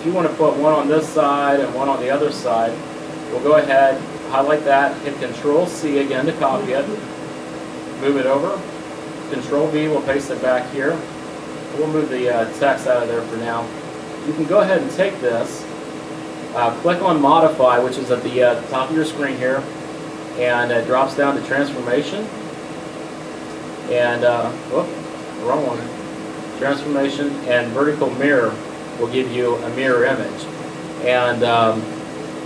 if you want to put one on this side and one on the other side, we'll go ahead, highlight that, hit Control-C again to copy it, move it over, Control-V, we'll paste it back here. We'll move the text out of there for now. You can go ahead and take this, click on Modify, which is at the top of your screen here, and it drops down to Transformation. And, whoop, wrong one. Transformation and Vertical Mirror will give you a mirror image. And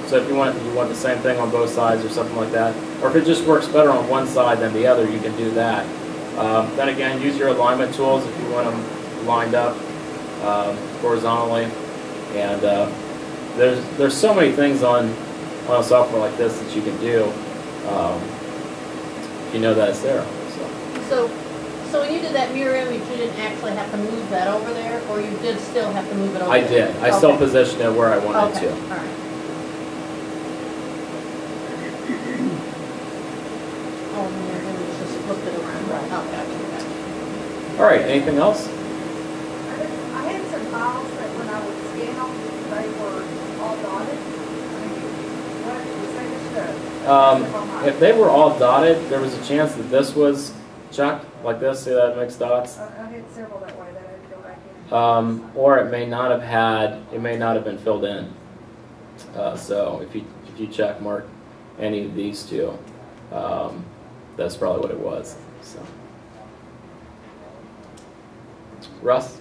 so if you want the same thing on both sides or something like that, or if it just works better on one side than the other, you can do that. Then again, use your alignment tools if you want them lined up horizontally. And there's so many things on a software like this that you can do if you know that it's there. So when you did that mirror image, you didn't actually have to move that over there, or you did still have to move it over I there? did. I still positioned it where I wanted to. to. All right. Oh, the mirror image just flipped it around. Right. Oh, gotcha. All right. Anything else? I had some files that when I would scan them, they were all dotted. What was that? If they were all dotted, there was a chance that this was checked like this. See that it makes dots? I had several that way that I had to go back in. Or it may not have been filled in. So if you check mark any of these two, that's probably what it was. So, Russ?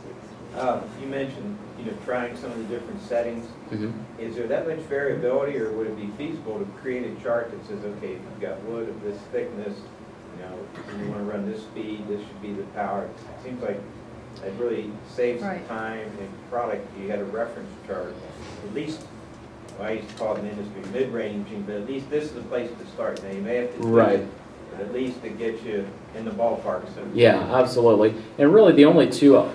You mentioned trying some of the different settings. Mm-hmm. Is there that much variability, or would it be feasible to create a chart that says, okay, if you've got wood of this thickness, you want to run this speed, this should be the power. It seems like it really saves some time and product. You had a reference chart. At least, I used to call it in the industry mid-ranging, but at least this is the place to start. Now you may have to do it, but at least it gets you in the ballpark. So yeah, absolutely. And really, the only two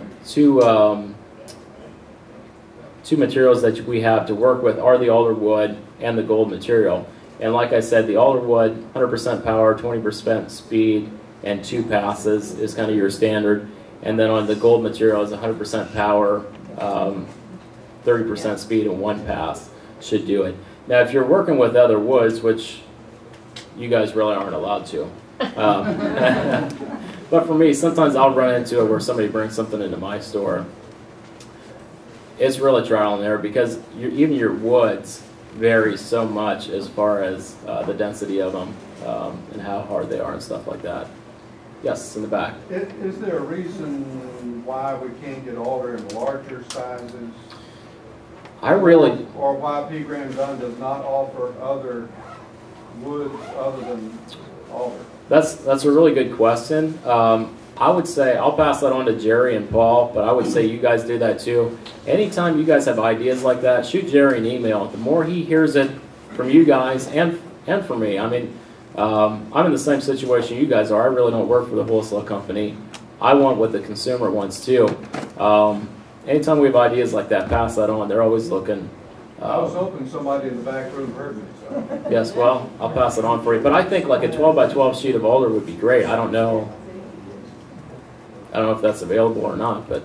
materials that we have to work with are the alder wood and the gold material. And like I said, the alder wood, 100% power, 20% speed, and 2 passes is kind of your standard. And then on the gold material is 100% power, 30% speed, and 1 pass should do it. Now, if you're working with other woods, which you guys really aren't allowed to, but for me, sometimes I'll run into it where somebody brings something into my store. It's really trial and error because even your woods vary so much as far as the density of them and how hard they are and stuff like that. Yes, in the back. Is there a reason why we can't get alder in larger sizes? Or why P. Graham Dunn does not offer other woods other than alder? That's a really good question. I would say, I'll pass that on to Jerry and Paul, but I would say you guys do that too. Anytime you guys have ideas like that, shoot Jerry an email. The more he hears it from you guys and from me, I mean, I'm in the same situation you guys are. I really don't work for the wholesale company. I want what the consumer wants too. Anytime we have ideas like that, pass that on. They're always looking. I was hoping somebody in the back room heard me. So. Yes, well, I'll pass it on for you. But I think like a 12 by 12 sheet of alder would be great. I don't know if that's available or not, but...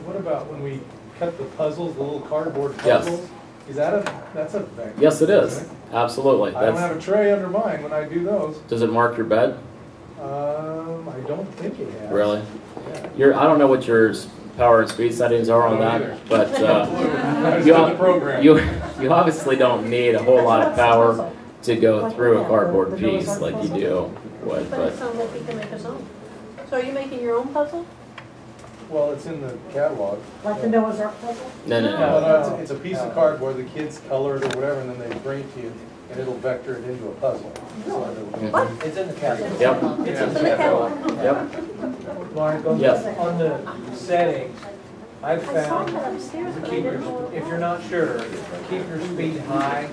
What about when we cut the puzzles, the little cardboard puzzles? Yes. That's a vector? Yes, it is. Absolutely. I don't have a tray under mine when I do those. Does it mark your bed? I don't think it has. Really? Yeah. I don't know what your power and speed settings are on that, but you obviously don't need a whole lot of power to go through a cardboard piece like you do wood. But it sounds like you can make his own. So are you making your own puzzle? Well, it's in the catalog. Like the Noah's Ark puzzle? No. It's a piece of cardboard. The kids color it or whatever, and then they bring it to you, and it'll vector it into a puzzle. What? It's in the catalog. Yep. It's in the catalog. Yep. Mark, Yes. on the settings, I've I saw found that upstairs, but I keep didn't know. your, if you're not sure, keep your speed high,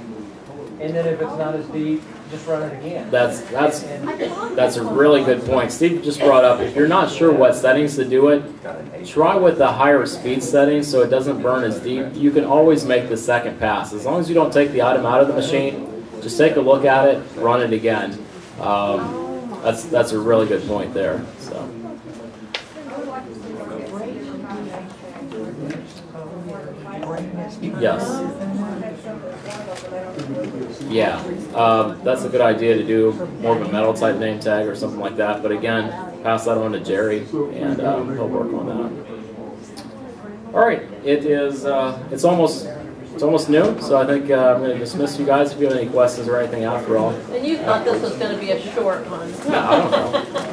and then if it's not as deep, just run it again. That's a really good point. Steve just brought up, if you're not sure what settings to do it, try with the higher speed settings so it doesn't burn as deep. You can always make the second pass. As long as you don't take the item out of the machine, just take a look at it, run it again. That's a really good point there. So. Yes. Yeah, that's a good idea to do more of a metal type name tag or something like that. But again, pass that on to Jerry, and he'll work on that. All right, it is. It's almost noon, so I think I'm going to dismiss you guys. If you have any questions or anything after all. And you thought this was going to be a short one. Yeah, I don't know.